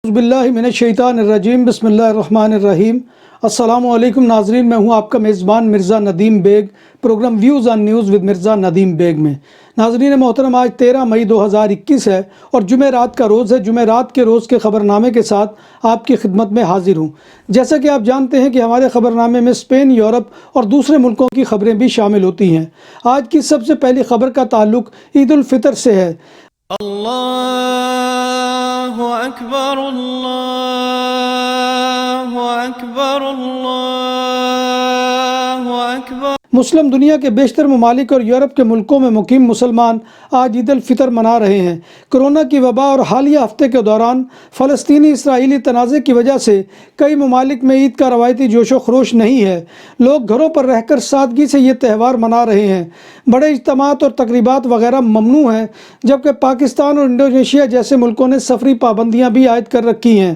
اعوذ باللہ من الشیطان الرجیم، بسم اللہ الرحمن الرحیم۔ السلام علیکم ناظرین، میں ہوں آپ کا میزبان Mirza Nadeem Baig, program views on news with Mirza Nadeem Baig میں۔ ناظرین محترم، آج 13 مئی 2021 ہے اور جمعرات کا روز ہے۔ جمعرات کے روز کے خبرنامے کے ساتھ آپ کی خدمت میں حاضر ہوں۔ جیسا کہ آپ جانتے ہیں کہ ہمارے خبرنامے میں اسپین، یورپ اور دوسرے ملکوں کی خبریں بھی شامل ہوتی ہیں۔ آج کی سب سے پہلی خبر کا تعلق عید الفطر سے ہے۔ اللہ اکبر اللہ اکبر اللہ اکبر۔ مسلم دنیا کے بیشتر ممالک اور یورپ کے ملکوں میں مقیم مسلمان آج عید الفطر منا رہے ہیں۔ کرونا کی وبا اور حالیہ ہفتے کے دوران فلسطینی اسرائیلی تنازع کی وجہ سے کئی ممالک میں عید کا روایتی جوش و خروش نہیں ہے۔ لوگ گھروں پر رہ کر سادگی سے یہ تہوار منا رہے ہیں۔ بڑے اجتماعات اور تقریبات وغیرہ ممنوع ہیں، جبکہ پاکستان اور انڈونیشیا جیسے ملکوں نے سفری پابندیاں بھی عائد کر رکھی ہیں۔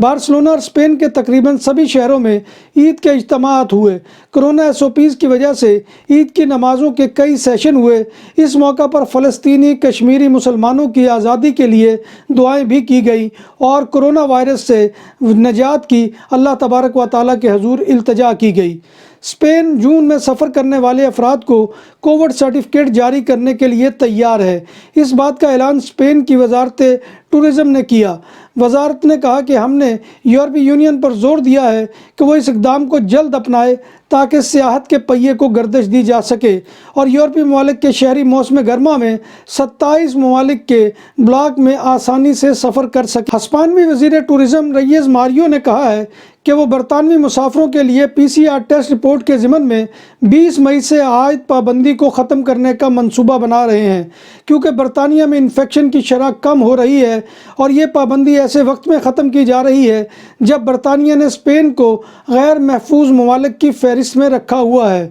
بارسلونا اور اسپین کے تقریباً سبھی شہروں میں عید کے اجتماعات ہوئے۔ کرونا SOPs کی وجہ سے عید کی نمازوں کے کئی سیشن ہوئے۔ اس موقع پر فلسطینی کشمیری مسلمانوں کی آزادی کے لیے دعائیں بھی کی گئیں اور کرونا وائرس سے نجات کی اللہ تبارک و تعالیٰ کے حضور التجا کی گئی۔ اسپین جون میں سفر کرنے والے افراد کو کووڈ سرٹیفکیٹ جاری کرنے کے لیے تیار ہے۔ اس بات کا اعلان اسپین کی وزارت ٹورزم نے کیا۔ وزارت نے کہا کہ ہم نے یورپی یونین پر زور دیا ہے کہ وہ اس اقدام کو جلد اپنائے تاکہ سیاحت کے پہیے کو گردش دی جا سکے اور یورپی ممالک کے شہری موسم گرما میں 27 ممالک کے بلاک میں آسانی سے سفر کر سکے۔ ہسپانوی وزیر ٹورزم ریز ماریو نے کہا ہے کہ وہ برطانوی مسافروں کے لیے PCR ٹیسٹ رپورٹ کے ضمن میں 20 مئی سے عائد پابندی کو ختم کرنے کا منصوبہ بنا رہے ہیں، کیونکہ برطانیہ میں انفیکشن کی شرح کم ہو رہی ہے اور یہ پابندی ایسے وقت میں ختم کی جا رہی ہے جب برطانیہ نے اسپین کو غیر محفوظ ممالک کی فہرست میں رکھا ہوا ہے۔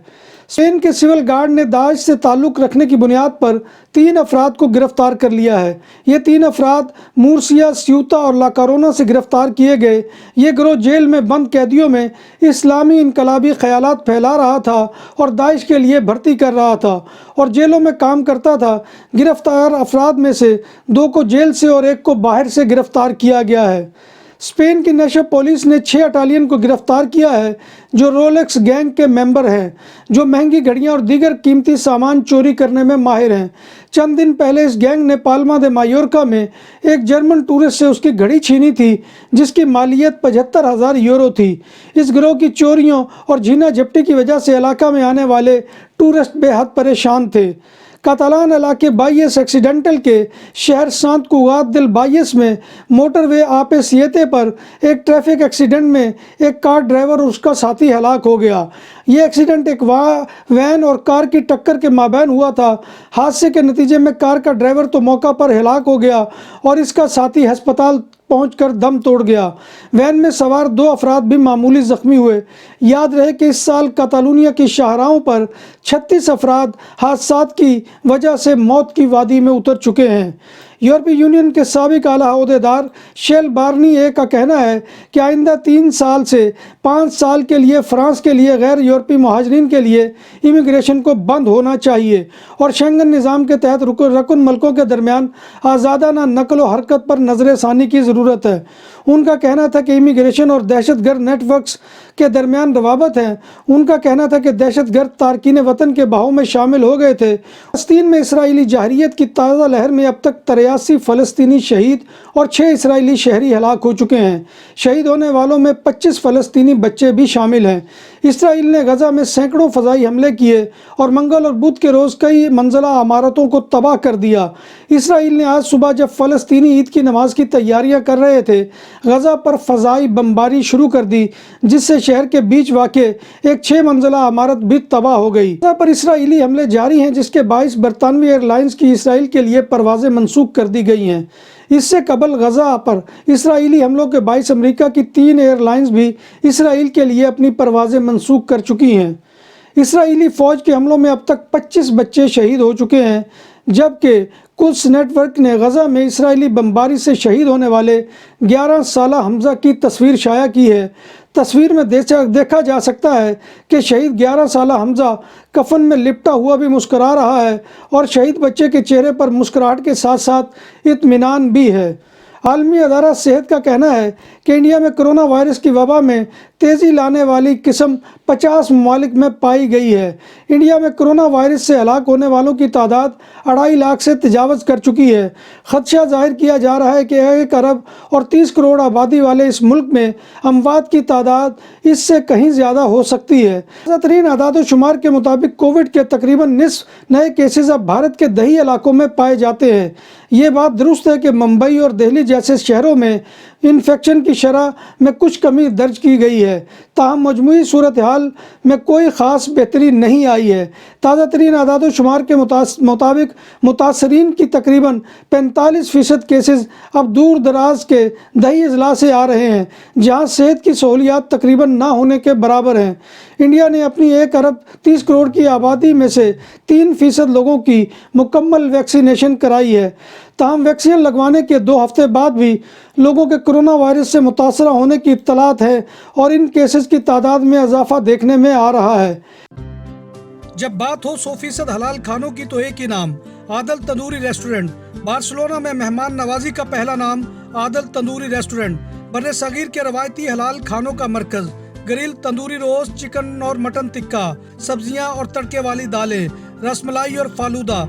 اسپین کے سول گارڈ نے داعش سے تعلق رکھنے کی بنیاد پر 3 افراد کو گرفتار کر لیا ہے۔ یہ 3 افراد مورسیا، سیوتا اور لا کورونا سے گرفتار کیے گئے۔ یہ گروہ جیل میں بند قیدیوں میں اسلامی انقلابی خیالات پھیلا رہا تھا اور داعش کے لیے بھرتی کر رہا تھا اور جیلوں میں کام کرتا تھا۔ گرفتار افراد میں سے 2 کو جیل سے اور 1 کو باہر سے گرفتار کیا گیا ہے۔ اسپین کی نیشنل پولیس نے 6 اٹالین کو گرفتار کیا ہے جو رولیکس گینگ کے ممبر ہیں، جو مہنگی گھڑیاں اور دیگر قیمتی سامان چوری کرنے میں ماہر ہیں۔ چند دن پہلے اس گینگ نے پالما دے مایورکا میں ایک جرمن ٹورسٹ سے اس کی گھڑی چھینی تھی جس کی مالیت 75,000 یورو تھی۔ اس گروہ کی چوریوں اور جھینا جھپٹی کی وجہ سے علاقہ میں آنے والے ٹورسٹ بے حد پریشان تھے۔ کاتالان علاقے بائیس ایکسیڈنٹل کے شہر سانت کوگات دل بائیس میں موٹر وے آپ سیتے پر ایک ٹریفک ایکسیڈنٹ میں ایک کار ڈرائیور اور اس کا ساتھی ہلاک ہو گیا۔ یہ ایکسیڈنٹ ایک وین اور کار کی ٹکر کے مابین ہوا تھا۔ حادثے کے نتیجے میں کار کا ڈرائیور تو موقع پر ہلاک ہو گیا اور اس کا ساتھی ہسپتال پہنچ کر دم توڑ گیا۔ وین میں سوار 2 افراد بھی معمولی زخمی ہوئے۔ یاد رہے کہ اس سال کاتالونیا کی شاہراہوں پر 36 افراد حادثات کی وجہ سے موت کی وادی میں اتر چکے ہیں۔ یورپی یونین کے سابق اعلیٰ عہدیدار شیل بارنیے کا کہنا ہے کہ آئندہ 3 سال سے 5 سال کے لیے فرانس کے لیے غیر یورپی مہاجرین کے لیے امیگریشن کو بند ہونا چاہیے اور شنگن نظام کے تحت رکن ملکوں کے درمیان آزادانہ نقل و حرکت پر نظر ثانی کی ضرورت ہے۔ ان کا کہنا تھا کہ امیگریشن اور دہشت گرد نیٹ ورکس کے درمیان روابط ہیں۔ ان کا کہنا تھا کہ دہشت گرد تارکین وطن کے بہاؤ میں شامل ہو گئے تھے۔ فلسطین میں اسرائیلی جارحیت کی تازہ لہر میں اب تک 83 فلسطینی شہید اور 6 اسرائیلی شہری ہلاک ہو چکے ہیں۔ شہید ہونے والوں میں 25 فلسطینی بچے بھی شامل ہیں۔ اسرائیل نے غزہ میں سینکڑوں فضائی حملے کیے اور منگل اور بدھ کے روز کئی منزلہ عمارتوں کو تباہ کر دیا۔ اسرائیل نے آج صبح جب فلسطینی عید کی نماز کی تیاریاں کر رہے تھے، غزہ پر فضائی بمباری شروع کر دی، جس سے شہر کے بیچ واقع ایک 6 منزلہ عمارت بھی تباہ ہو گئی۔ غزہ پر اسرائیلی حملے جاری ہیں، جس کے باعث برطانوی ایئر لائنز کی اسرائیل کے لیے پروازیں منسوخ کر دی گئی ہیں۔ اس سے قبل غزہ پر اسرائیلی حملوں کے باعث امریکہ کی 3 ایئر لائنز بھی اسرائیل کے لیے اپنی پروازیں منسوخ کر چکی ہیں۔ اسرائیلی فوج کے حملوں میں اب تک 25 بچے شہید ہو چکے ہیں، جبکہ قدس نیٹ ورک نے غزہ میں اسرائیلی بمباری سے شہید ہونے والے 11 سالہ حمزہ کی تصویر شائع کی ہے۔ تصویر میں دیکھا جا سکتا ہے کہ شہید 11 سالہ حمزہ کفن میں لپٹا ہوا بھی مسکرا رہا ہے اور شہید بچے کے چہرے پر مسکراہٹ کے ساتھ ساتھ اطمینان بھی ہے۔ عالمی ادارہ صحت کا کہنا ہے کہ انڈیا میں کرونا وائرس کی وبا میں تیزی لانے والی قسم 50 ممالک میں پائی گئی ہے۔ انڈیا میں کرونا وائرس سے ہلاک ہونے والوں کی تعداد 2.5 لاکھ سے تجاوز کر چکی ہے۔ خدشہ ظاہر کیا جا رہا ہے کہ 1 ارب اور 30 کروڑ آبادی والے اس ملک میں اموات کی تعداد اس سے کہیں زیادہ ہو سکتی ہے۔ تازہ ترین اعداد و شمار کے مطابق کووڈ کے تقریباً نصف نئے کیسز اب بھارت کے دیہی علاقوں میں پائے جاتے ہیں۔ یہ بات درست ہے کہ ممبئی اور دہلی جیسے شہروں میں انفیکشن کی شرح میں کچھ کمی درج کی گئی ہے، تاہم مجموعی صورتحال میں کوئی خاص بہتری نہیں آئی ہے۔ تازہ ترین اعداد و شمار کے مطابق متاثرین کی تقریباً 45% کیسز اب دور دراز کے دیہی اضلاع سے آ رہے ہیں، جہاں صحت کی سہولیات تقریباً نہ ہونے کے برابر ہیں۔ انڈیا نے اپنی 1 ارب 30 کروڑ کی آبادی میں سے 3% لوگوں کی مکمل ویکسینیشن کرائی ہے، تاہم ویکسین لگوانے کے 2 ہفتے بعد بھی لوگوں کے کرونا وائرس سے متاثرہ ہونے کی اطلاعات ہے اور ان کیسز کی تعداد میں اضافہ دیکھنے میں آ رہا ہے۔ جب بات ہو 100% حلال کھانوں کی تو ایک ہی نام، عادل تندوری ریسٹورنٹ۔ بارسلونا میں مہمان نوازی کا پہلا نام عادل تندوری ریسٹورنٹ، بر صغیر کے روایتی حلال کھانوں کا مرکز۔ گرل تندوری روسٹ، چکن اور مٹن ٹکا، سبزیاں اور تڑکے والی دالیں، رس ملائی اور فالودہ۔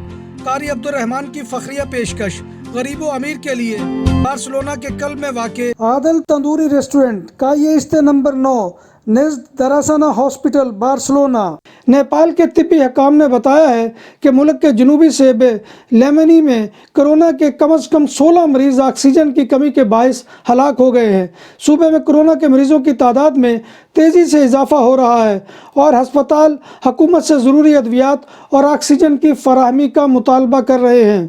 قاری عبد الرحمن کی فخریہ پیشکش، غریب و امیر کے لیے۔ بارسلونا کے قلب میں واقع عادل تندوری ریسٹورنٹ کا یہ استے نمبر 9 نزد دراسانہ ہاسپٹل، بارسلونا۔ نیپال کے طبی حکام نے بتایا ہے کہ ملک کے جنوبی صوبے لیمنی میں کرونا کے کم از کم 16 مریض آکسیجن کی کمی کے باعث ہلاک ہو گئے ہیں۔ صوبے میں کرونا کے مریضوں کی تعداد میں تیزی سے اضافہ ہو رہا ہے اور ہسپتال حکومت سے ضروری ادویات اور آکسیجن کی فراہمی کا مطالبہ کر رہے ہیں۔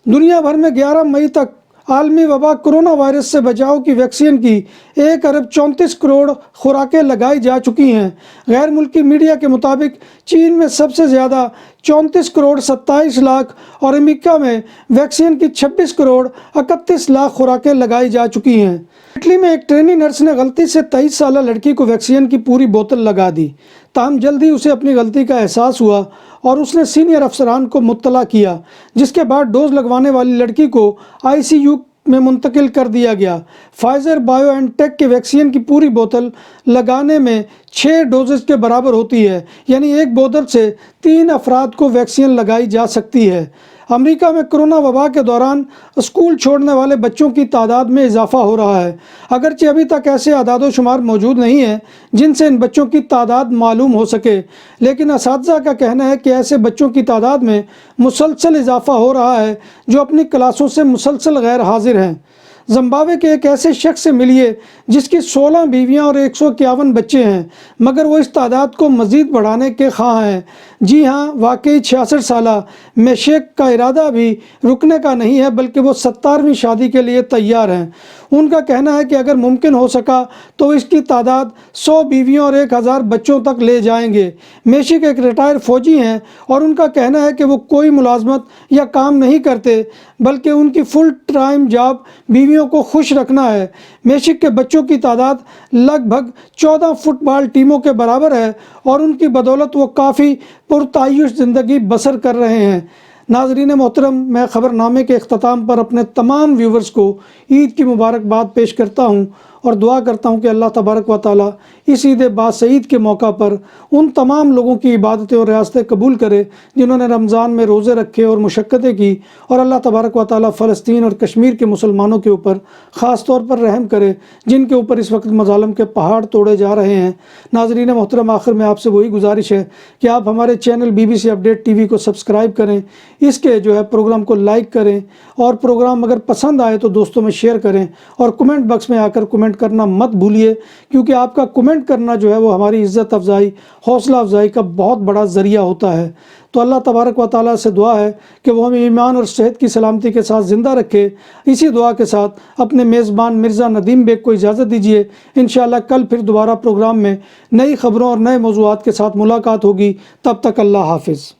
دنیا بھر میں 11 مئی تک عالمی وبا کرونا وائرس سے بچاؤ کی ویکسین کی 1 ارب 34 کروڑ خوراکیں لگائی جا چکی ہیں۔ غیر ملکی میڈیا کے مطابق چین میں سب سے زیادہ 34 کروڑ 27 لاکھ اور امریکہ میں ویکسین کی 26 کروڑ 31 لاکھ خوراکیں لگائی جا چکی ہیں۔ اٹلی میں ایک ٹرینی نرس نے غلطی سے 23 سالہ لڑکی کو ویکسین کی پوری بوتل لگا دی، تاہم جلد ہی اسے اپنی غلطی کا احساس ہوا اور اس نے سینئر افسران کو مطلع کیا، جس کے بعد ڈوز لگوانے والی لڑکی کو ICU میں منتقل کر دیا گیا۔ فائزر بایو این ٹیک کے ویکسین کی پوری بوتل لگانے میں 6 ڈوزز کے برابر ہوتی ہے، یعنی ایک بوتل سے 3 افراد کو ویکسین لگائی جا سکتی ہے۔ امریکہ میں کرونا وبا کے دوران اسکول چھوڑنے والے بچوں کی تعداد میں اضافہ ہو رہا ہے، اگرچہ ابھی تک ایسے اعداد و شمار موجود نہیں ہیں جن سے ان بچوں کی تعداد معلوم ہو سکے، لیکن اساتذہ کا کہنا ہے کہ ایسے بچوں کی تعداد میں مسلسل اضافہ ہو رہا ہے جو اپنی کلاسوں سے مسلسل غیر حاضر ہیں۔ زمبابوے کے ایک ایسے شخص سے ملیے جس کی 16 بیویاں اور 151 بچے ہیں، مگر وہ اس تعداد کو مزید بڑھانے کے خواہاں ہیں۔ جی ہاں، واقعی 66 سالہ میشیک کا ارادہ بھی رکنے کا نہیں ہے، بلکہ وہ 17ویں شادی کے لیے تیار ہیں۔ ان کا کہنا ہے کہ اگر ممکن ہو سکا تو اس کی تعداد 100 بیویوں اور 1000 بچوں تک لے جائیں گے۔ میشیک ایک ریٹائر فوجی ہیں اور ان کا کہنا ہے کہ وہ کوئی ملازمت یا کام نہیں کرتے، بلکہ ان کی فل ٹائم جاب بیویوں کو خوش رکھنا ہے۔ میشک کے بچوں کی تعداد لگ بھگ 14 فٹ بال ٹیموں کے برابر ہے اور ان کی بدولت وہ کافی پرتعیش زندگی بسر کر رہے ہیں۔ ناظرین محترم، میں خبر نامے کے اختتام پر اپنے تمام ویورز کو عید کی مبارکباد پیش کرتا ہوں اور دعا کرتا ہوں کہ اللہ تبارک و تعالی اس عید باسعید کے موقع پر ان تمام لوگوں کی عبادتیں اور ریاستیں قبول کرے جنہوں نے رمضان میں روزے رکھے اور مشقتیں کی، اور اللہ تبارک و تعالی فلسطین اور کشمیر کے مسلمانوں کے اوپر خاص طور پر رحم کرے جن کے اوپر اس وقت مظالم کے پہاڑ توڑے جا رہے ہیں۔ ناظرین محترم، آخر میں آپ سے وہی گزارش ہے کہ آپ ہمارے چینل BBC اپڈیٹ TV کو سبسکرائب کریں، اس کے پروگرام کو لائک کریں، اور پروگرام اگر پسند آئے تو دوستوں میں شیئر کریں، اور کمنٹ باکس میں آ کر کمنٹ کرنا مت بھولیے، کیونکہ آپ کا کمنٹ کرنا وہ ہماری عزت افزائی، حوصلہ افزائی کا بہت بڑا ذریعہ ہوتا ہے۔ تو اللہ تبارک و تعالیٰ سے دعا ہے کہ وہ ہمیں ایمان اور صحت کی سلامتی کے ساتھ زندہ رکھے۔ اسی دعا کے ساتھ اپنے میزبان مرزا ندیم بیگ کو اجازت دیجیے۔ انشاءاللہ کل پھر دوبارہ پروگرام میں نئی خبروں اور نئے موضوعات کے ساتھ ملاقات ہوگی۔ تب تک اللہ حافظ۔